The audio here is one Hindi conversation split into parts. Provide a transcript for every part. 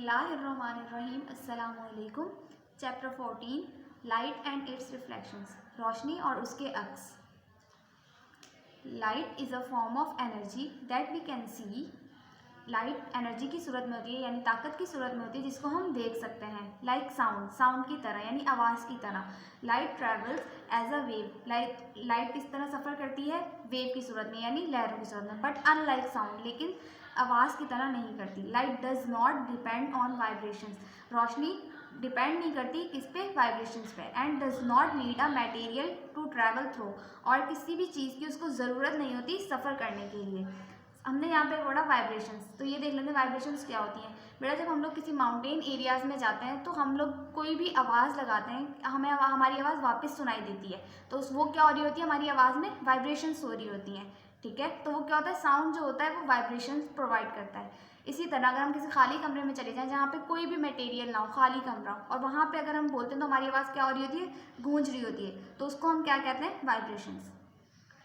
बिस्मिल्लाहिर्रहमानिर्रहीम। अस्सलामुअलैकुम। Chapter 14 light and its reflections, रोशनी और उसके अक्स। Light is a form of energy that we can see. Light energy की सूरत में होती है, यानी ताकत की सूरत में होती है, जिसको हम देख सकते हैं। लाइक साउंड की तरह, यानी आवाज़ की तरह। Light travels as a wave, light इस तरह सफ़र करती है वेव की सूरत में, यानी लहरों की सूरत में। बट अनलाइक साउंड, लेकिन आवाज़ की तरह नहीं करती। Light does not depend on vibrations, रोशनी डिपेंड नहीं करती किस पे, वाइब्रेशंस पे। And does not need a material to travel through, और किसी भी चीज़ की उसको ज़रूरत नहीं होती सफ़र करने के लिए। हमने यहाँ पे पढ़ा वाइब्रेशंस, तो ये देख लेते हैं वाइब्रेशंस क्या होती हैं। बेटा, जब हम लोग किसी माउंटेन एरियाज़ में जाते हैं तो हम लोग कोई भी आवाज़ लगाते हैं, हमें हमारी आवाज़ वापस सुनाई देती है। तो वो क्या हो रही होती है, हमारी आवाज़ में वाइब्रेशंस हो रही होती हैं। ठीक है, तो वो क्या होता है, साउंड जो होता है वो वाइब्रेशंस प्रोवाइड करता है। इसी तरह अगर हम किसी खाली कमरे में चले जाएं जहाँ पे कोई भी मटेरियल ना हो, खाली कमरा हो, और वहाँ पे अगर हम बोलते हैं तो हमारी आवाज़ क्या हो रही होती है, गूंज रही होती है, तो उसको हम क्या कहते हैं, vibrations.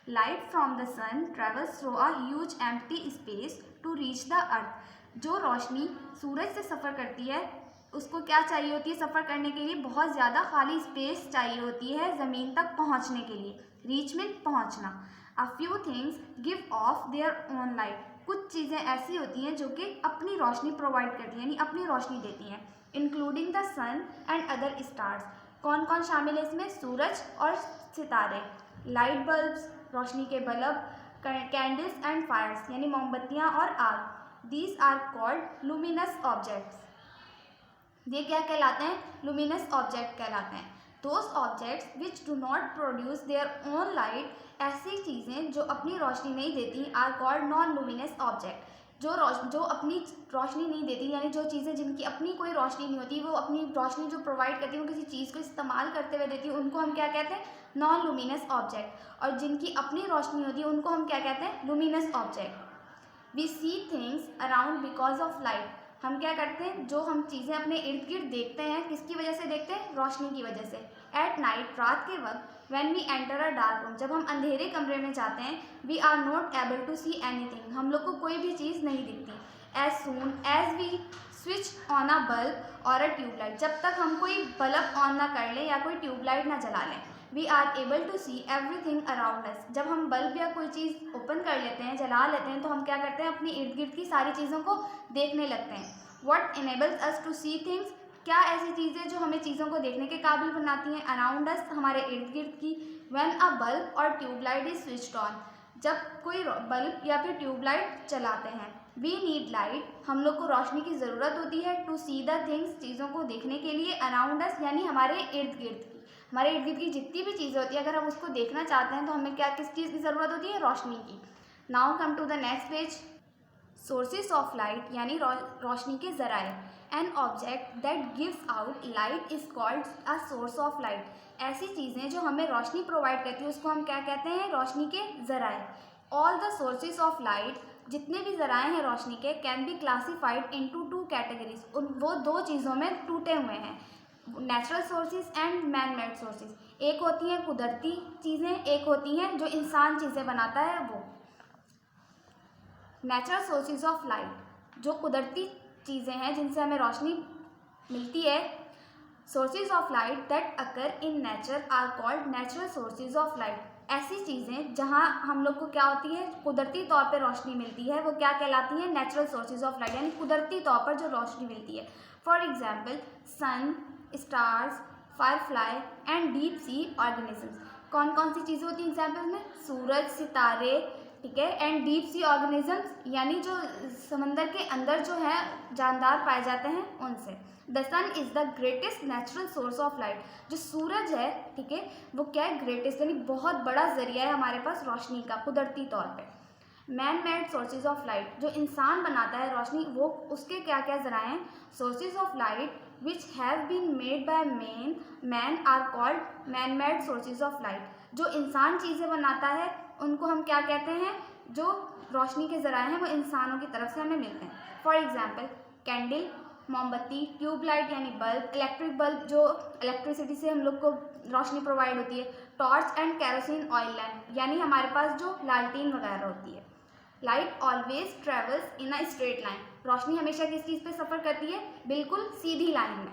Light from the sun travels through a huge empty space to reach the earth. जो रोशनी सूरज से सफ़र करती है उसको क्या चाहिए होती है, सफ़र करने के लिए बहुत ज़्यादा खाली स्पेस चाहिए होती है ज़मीन तक पहुँचने के लिए। रीच मीन पहुँचना। A few things give of their own light, कुछ चीज़ें ऐसी होती हैं जो कि अपनी रोशनी प्रोवाइड करती हैं, यानी अपनी रोशनी देती हैं। Including the sun and other stars, कौन कौन शामिल है इसमें, सूरज और सितारे। लाइट बल्ब्स, रोशनी के बल्ब। कैंडल्स एंड फायर्स, यानी मोमबत्तियाँ और आग। These are called luminous objects, ये क्या कहलाते हैं, लुमिनस ऑब्जेक्ट कहलाते हैं। Those objects which do not produce their own light, ऐसी चीज़ें जो अपनी रोशनी नहीं देती, are called non luminous object. जो अपनी रोशनी नहीं देती, यानी जो चीज़ें जिनकी अपनी कोई रोशनी नहीं होती, वो अपनी रोशनी जो प्रोवाइड करती है वो किसी चीज़ को इस्तेमाल करते हुए देती है, उनको हम क्या कहते हैं, नॉन लुमिनस ऑब्जेक्ट। और जिनकी अपनी रोशनी होती है उनको हम क्या कहते हैं, luminous object. We see things around because of light, हम क्या करते हैं, जो हम चीज़ें अपने इर्द गिर्द देखते हैं, किसकी वजह से देखते हैं, रोशनी की वजह से। एट नाइट, रात के वक्त, when we enter a dark room, जब हम अंधेरे कमरे में जाते हैं, we are not able to see anything, हम लोग को कोई भी चीज़ नहीं दिखती। As soon as we switch on a bulb और अ ट्यूबलाइट, जब तक हम कोई बल्ब ऑन ना कर लें या कोई ट्यूबलाइट ना जला लें, we are able to see everything around us, जब हम बल्ब या कोई चीज़ ओपन कर लेते हैं, जला लेते हैं, तो हम क्या करते हैं, अपनी इर्द गिर्द की सारी चीज़ों को देखने लगते हैं। What enables us to see things, क्या ऐसी चीज़ें जो हमें चीज़ों को देखने के काबिल बनाती हैं, अराउंड अस, हमारे इर्द गिर्द की। When a bulb or tubelight is switched on, जब कोई बल्ब या फिर ट्यूबलाइट चलाते हैं। वी नीड लाइट, हम लोग को रोशनी की ज़रूरत होती है, टू सी द थिंग्स, चीज़ों को देखने के लिए, अराउंड अस, यानी हमारे इर्द गिर्द की। हमारे इर्द गिर्द की जितनी भी चीज़ें होती है, अगर हम उसको देखना चाहते हैं तो हमें क्या, किस चीज़ की ज़रूरत होती है, रोशनी की। Now come to the next page. Sources of light, यानी रोशनी के ज़राए। An object that gives out light is called a source of light, ऐसी चीज़ें जो हमें रोशनी प्रोवाइड करती है उसको हम क्या कहते हैं, रोशनी के ज़राए। All the sources of light, जितने भी ज़राए हैं रोशनी के, can be classified into two categories, वो दो चीज़ों में टूटे हुए हैं, natural sources and man made sources. एक होती हैं कुदरती चीज़ें, एक होती हैं जो इंसान चीज़ें बनाता है वो। नेचुरल सोर्सेज ऑफ लाइट, जो कुदरती चीज़ें हैं जिनसे हमें रोशनी मिलती है। Sources of light that occur in nature are called natural sources of light, ऐसी चीज़ें जहाँ हम लोग को क्या होती है, कुदरती तौर पे रोशनी मिलती है, वो क्या कहलाती हैं, नेचुरल सोर्सेज ऑफ लाइट, यानी कुदरती तौर पर जो रोशनी मिलती है। For example sun, stars, firefly and deep sea organisms. कौन कौन सी चीज़ें होती हैं एग्जाम्पल में, सूरज, सितारे, ठीक है, एंड डीप सी ऑर्गेनिजम्स, यानी जो समंदर के अंदर जो है जानदार पाए जाते हैं उनसे। The sun is the greatest natural source of light, जो सूरज है, ठीक है, वो क्या है, ग्रेटेस्ट, यानी बहुत बड़ा जरिया है हमारे पास रोशनी का कुदरती तौर पे। Man made sources of light, जो इंसान बनाता है रोशनी, वो उसके क्या क्या जराए हैं, sources of light which have been made by man are called man made sources of light, जो इंसान चीज़ें बनाता है उनको हम क्या कहते हैं, जो रोशनी के ज़राए हैं वो इंसानों की तरफ से हमें मिलते हैं। फॉर एग्जाम्पल कैंडल, मोमबत्ती, ट्यूबलाइट यानी बल्ब, इलेक्ट्रिक बल्ब जो इलेक्ट्रिसिटी से हम लोग को रोशनी प्रोवाइड होती है, torch and kerosene oil lamp, यानी हमारे पास जो लालटीन वगैरह होती है। Light always travels in a straight line, रोशनी हमेशा किस चीज़ पे सफ़र करती है? बिल्कुल सीधी लाइन में।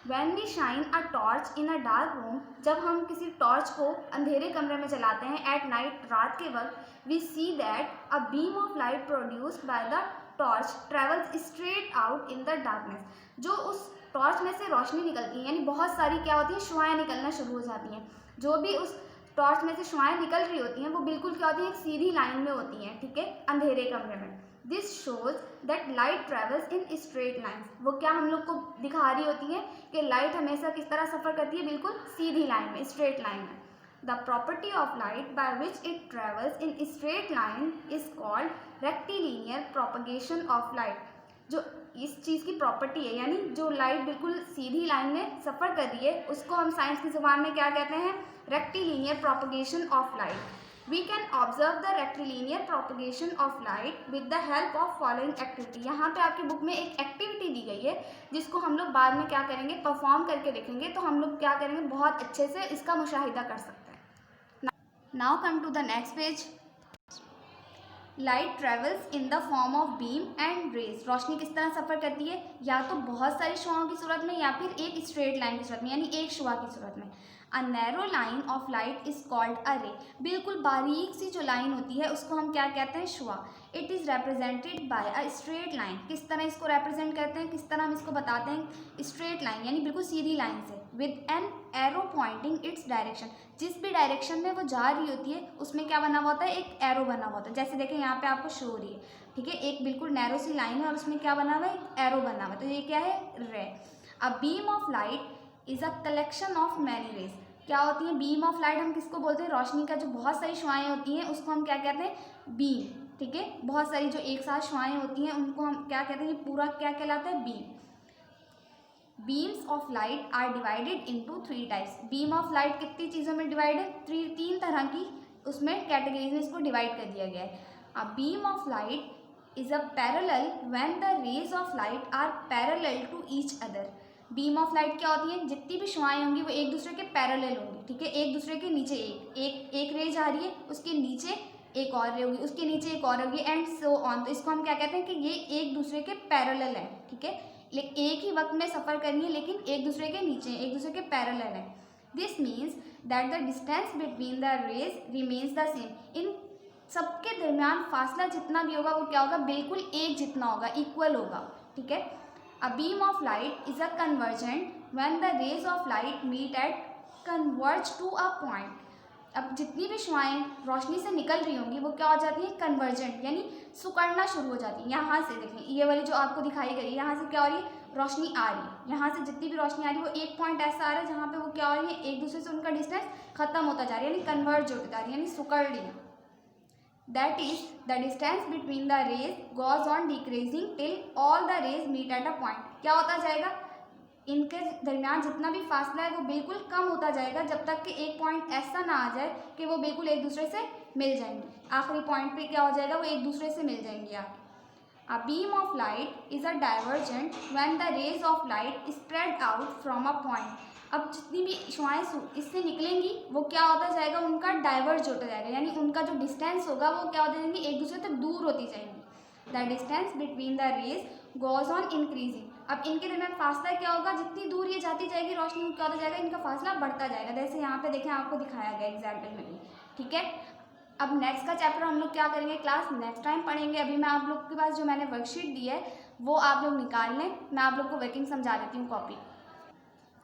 When we shine a torch in a dark room, जब हम किसी टॉर्च को अंधेरे कमरे में जलाते हैं at night, रात के वक्त, we see that a beam of light produced by the torch travels straight out in the darkness. जो उस टॉर्च में से रोशनी निकलती है, यानी बहुत सारी क्या होती है, शुआएं निकलना शुरू हो जाती हैं। जो भी उस टॉर्च में से शुआएं निकल रही होती हैं वो बिल्कुल क्या होती है, एक सीधी लाइन में होती हैं, ठीक है, अंधेरे कमरे में। This shows that light travels in straight lines. वो क्या हम लोग को दिखा रही होती है कि लाइट हमेशा किस तरह सफ़र करती है, बिल्कुल सीधी लाइन में, स्ट्रेट लाइन में। The property of light by which it travels in straight line is called rectilinear propagation of light. जो इस चीज़ की प्रॉपर्टी है, यानी जो लाइट बिल्कुल सीधी लाइन में सफ़र कर रही है, उसको हम साइंस की ज़ुबान में क्या कहते हैं? Rectilinear propagation of light. We can observe the rectilinear propagation of light with the help of following activity। यहाँ पे आपकी बुक में एक एक्टिविटी दी गई है जिसको हम लोग बाद में क्या करेंगे, परफॉर्म करके देखेंगे, तो हम लोग क्या करेंगे, बहुत अच्छे से इसका मुशाहिदा कर सकते हैं। Now come to the next page। Light travels in the form of beam and rays. रोशनी किस तरह सफ़र करती है? या तो बहुत सारी शुआओं की सूरत में या फिर एक स्ट्रेट लाइन की सूरत में, यानी एक शुआ की सूरत में। A narrow line of light is called अ रे। बिल्कुल बारीक सी जो लाइन होती है उसको हम क्या कहते हैं? शुआ। It is represented by a straight line. किस तरह इसको रिप्रेजेंट करते हैं, किस तरह हम इसको बताते हैं? स्ट्रेट लाइन, यानी बिल्कुल सीधी लाइन से, with an arrow pointing its direction. जिस भी डायरेक्शन में वो जा रही होती है उसमें क्या बना हुआ होता है? एक एरो बना हुआ होता है। जैसे देखें यहाँ पे आपको शो हो रही है, ठीक है, एक बिल्कुल नैरो सी लाइन है और उसमें क्या बना हुआ है? एक एरो बना हुआ है। तो ये क्या है? Ray. A beam of light is a collection of many rays. क्या होती है बीम ऑफ लाइट? हम किसको बोलते हैं? रोशनी का जो बहुत सारी शुआएं होती हैं उसको हम क्या कहते हैं? बीम, ठीक है। बहुत सारी जो एक साथ शुआएं होती हैं उनको हम क्या कहते हैं? पूरा क्या कहलाता है? Beam. Beams of light are divided into 3 types. Beam of light कितनी चीज़ों में डिवाइड है? 3 तरह की उसमें कैटेगरीज में इसको डिवाइड कर दिया गया है। A beam of light is a parallel when the rays of light are parallel to each other. Beam of light क्या होती है? जितनी भी शुआएं होंगी वो एक दूसरे के पैरेलल होंगी, ठीक है, एक दूसरे के नीचे एक रे जा रही है, उसके नीचे एक और रे होगी, उसके नीचे एक और होगी, एंड सो ऑन। तो इसको हम क्या कहते हैं कि ये एक दूसरे के पैरेलल है, ठीक है, लेकिन एक ही वक्त में सफ़र करनी है, लेकिन एक दूसरे के नीचे, एक दूसरे के पैरेलल है। This means that the distance between the rays remains the same. इन सबके दरमियान फासला जितना भी होगा वो क्या होगा? बिल्कुल एक जितना होगा, इक्वल होगा, ठीक है। A beam of light is a convergent when the rays of light meet at converge to a point. अब जितनी भी शुआएं रोशनी से निकल रही होंगी वो क्या हो जाती हैं? कन्वर्जेंट, यानी सुकड़ना शुरू हो जाती है। यहाँ से देखें, ये वाली जो आपको दिखाई गई है, यहाँ से क्या हो रही है? रोशनी आ रही है, यहाँ से जितनी भी रोशनी आ रही है वो एक पॉइंट ऐसा आ रहा है जहाँ पे वो क्या हो रही है? एक दूसरे से उनका डिस्टेंस खत्म होता जा रहा है, यानी कन्वर्ज होता जा रही है, यानी सुकड़ रही है। That is the distance between the rays goes on decreasing till all the rays meet at a point. क्या होता जाएगा? इनके दरमियान जितना भी फासला है वो बिल्कुल कम होता जाएगा जब तक कि एक पॉइंट ऐसा ना आ जाए कि वो बिल्कुल एक दूसरे से मिल जाएंगे। आखिरी पॉइंट पे क्या हो जाएगा? वो एक दूसरे से मिल जाएंगे आप। A beam of light is a divergent when the rays of light spread out from a point. अब जितनी भी शुआएं इससे निकलेंगी वो क्या होता जाएगा? उनका डाइवर्ज होता जाएगा, यानी उनका जो डिस्टेंस होगा वो क्या होता जाएंगे? एक दूसरे से दूर होती जाएंगी। The distance between the rays goes on increasing. अब इनके दरमियान फासला क्या होगा? जितनी दूर ये जाती जाएगी रोशनी को क्या होता जाएगा? इनका फासला बढ़ता जाएगा। जैसे यहाँ पे देखें, आपको दिखाया गया एग्जाम्पल में भी, ठीक है। अब नेक्स्ट का चैप्टर हम लोग क्या करेंगे? क्लास नेक्स्ट टाइम पढ़ेंगे। अभी मैं आप लोग के पास जो मैंने वर्कशीट दी है वो आप लोग निकाल लें। मैं आप लोग को वर्किंग समझा देती हूँ कॉपी।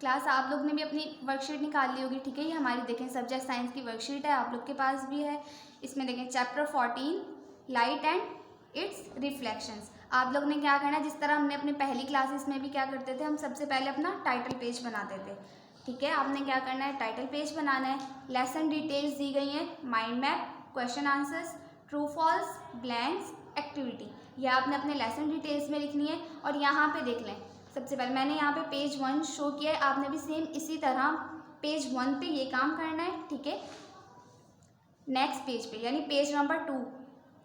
क्लास आप लोग ने भी अपनी वर्कशीट निकाल ली होगी, ठीक है। ये हमारी देखें सब्जेक्ट साइंस की वर्कशीट है, आप लोग के पास भी है। इसमें देखें chapter 14 light and its reflections. आप लोग ने क्या करना है? जिस तरह हमने अपने पहली क्लासेस में भी क्या करते थे, हम सबसे पहले अपना टाइटल पेज बनाते थे, ठीक है। आपने क्या करना है? टाइटल पेज बनाना है। लेसन डिटेल्स दी गई हैं, mind map, question answers, true false, blanks, activity, ये आपने अपने लेसन डिटेल्स में लिखनी है। और यहाँ पे देख लें, सबसे पहले मैंने यहाँ पे पेज 1 शो किया है, आपने भी सेम इसी तरह पेज 1 पे ये काम करना है, ठीक है। नेक्स्ट पेज पे यानी पेज नंबर 2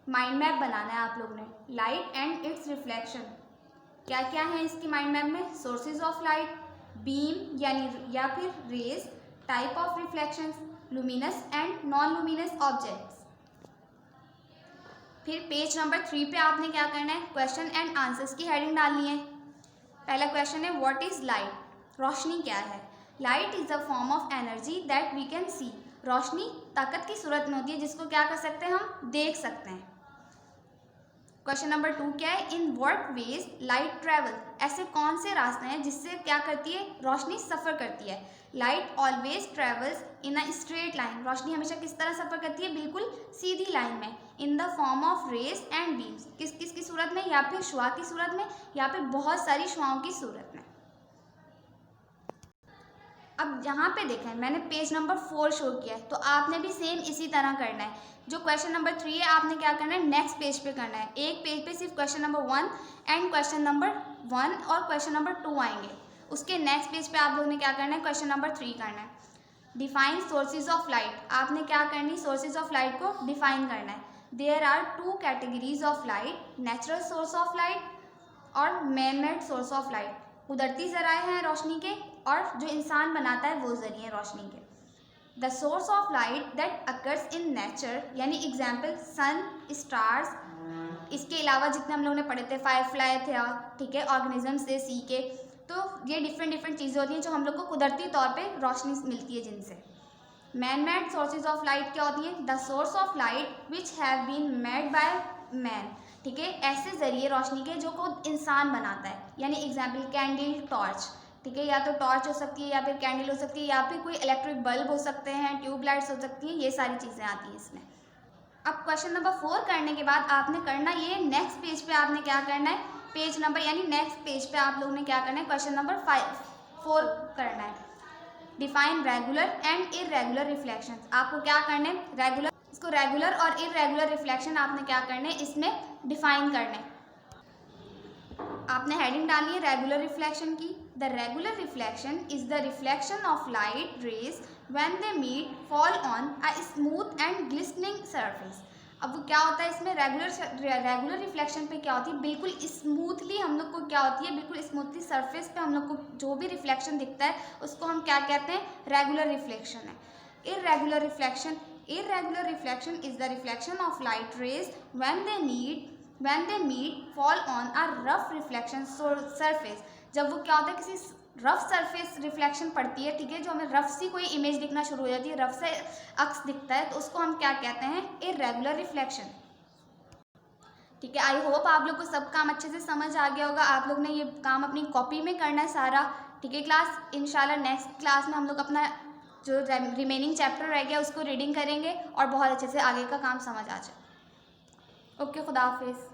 माइंड मैप बनाना है आप लोग ने। लाइट एंड इट्स रिफ्लेक्शन, क्या क्या है इसकी माइंड मैप में? सोर्सेज ऑफ लाइट, बीम यानी या फिर rays, type of reflections, luminous and non luminous objects. फिर पेज नंबर 3 पे आपने क्या करना है, क्वेश्चन एंड आंसर्स की हेडिंग डालनी है। पहला क्वेश्चन है व्हाट इज लाइट, रोशनी क्या है। Light is a form of energy that we can see, रोशनी ताकत की सूरत में होती है जिसको क्या कर सकते हैं, हम देख सकते हैं। क्वेश्चन नंबर 2 क्या है, in what ways light travel, ऐसे कौन से रास्ते हैं जिससे क्या करती है, रोशनी सफ़र करती है। Light always travels in a straight line, रोशनी हमेशा किस तरह सफ़र करती है, बिल्कुल सीधी लाइन में। In the form of rays and beams, किस किस की सूरत में, या फिर शुआ की सूरत में, या फिर बहुत सारी शुआओं की सूरत में। अब यहाँ पे देखें मैंने पेज नंबर 4 शो किया है, तो आपने भी सेम इसी तरह करना है। जो क्वेश्चन नंबर 3 है आपने क्या करना है, नेक्स्ट पेज पे करना है। एक पेज पे सिर्फ question number 1 and question number 1 और क्वेश्चन नंबर 2 आएंगे। उसके नेक्स्ट पेज पे आप लोगों ने क्या करना है, क्वेश्चन नंबर 3 करना है। डिफाइन सोर्सेज ऑफ लाइट, आपने क्या करनी, सोर्सेज ऑफ लाइट को डिफाइन करना है। There are 2 categories of light, natural source of light और man made source of light. कुदरती ज़राए हैं रोशनी के, और जो इंसान बनाता है वो ज़रिए रोशनी के। The source of light that occurs in nature, यानी एग्जाम्पल सन, स्टार्स, इसके अलावा जितने हम लोगों ने पढ़े थे, फायरफ्लाई थे, ठीक है, ऑर्गेनिजम्स थे सी के, तो ये डिफरेंट चीज़ें होती हैं जो हम लोग को कुदरती तौर पे रोशनी मिलती है जिनसे। Man made sources of light क्या होती हैं, the source of light which have been made by man, ठीक है, ऐसे ज़रिए रोशनी के जो खुद इंसान बनाता है, यानी एग्जाम्पल कैंडल, टॉर्च, ठीक है, या तो टॉर्च हो सकती है, या फिर कैंडल हो सकती है, या फिर कोई इलेक्ट्रिक बल्ब हो सकते हैं, ट्यूबलाइट्स हो सकती हैं, ये सारी चीज़ें आती हैं इसमें। अब क्वेश्चन नंबर 4 करने के बाद आपने करना ये, नेक्स्ट पेज पे आपने क्या करना है, पेज नंबर यानी नेक्स्ट पेज पे आप लोगों ने क्या करना है, क्वेश्चन नंबर 4 करना है। Define regular and irregular reflection, आपको क्या करना है, रेगुलर, इसको रेगुलर और इरेगुलर रिफ्लेक्शन आपने क्या करना है, इसमें डिफाइन करना है। आपने हेडिंग डाली है रेगुलर रिफ्लेक्शन की। The regular reflection is the reflection of light rays when they meet fall on a smooth and glistening surface. अब वो क्या होता है इसमें, रेगुलर रिफ्लेक्शन पे क्या होती है, बिल्कुल स्मूथली हम लोग को क्या होती है, बिल्कुल स्मूथली सरफेस पे हम लोग को जो भी रिफ्लेक्शन दिखता है उसको हम क्या कहते हैं, रेगुलर रिफ्लेक्शन है। Irregular reflection is the reflection of light rays when they meet fall on a rough reflection surface. जब वो क्या होता है, किसी रफ सरफेस रिफ्लेक्शन पड़ती है, ठीक है, जो हमें रफ सी कोई इमेज दिखना शुरू हो जाती है, रफ से अक्स दिखता है, तो उसको हम क्या कहते हैं, इरेगुलर रिफ्लेक्शन। ठीक है, आई होप आप लोग को सब काम अच्छे से समझ आ गया होगा। आप लोग ने ये काम अपनी कॉपी में करना है सारा, ठीक है। क्लास इंशाल्लाह नेक्स्ट क्लास में हम लोग अपना जो रिमेनिंग चैप्टर रह गया उसको रीडिंग करेंगे और बहुत अच्छे से आगे का काम समझ आ जाए। ओके, खुदा हाफिज़।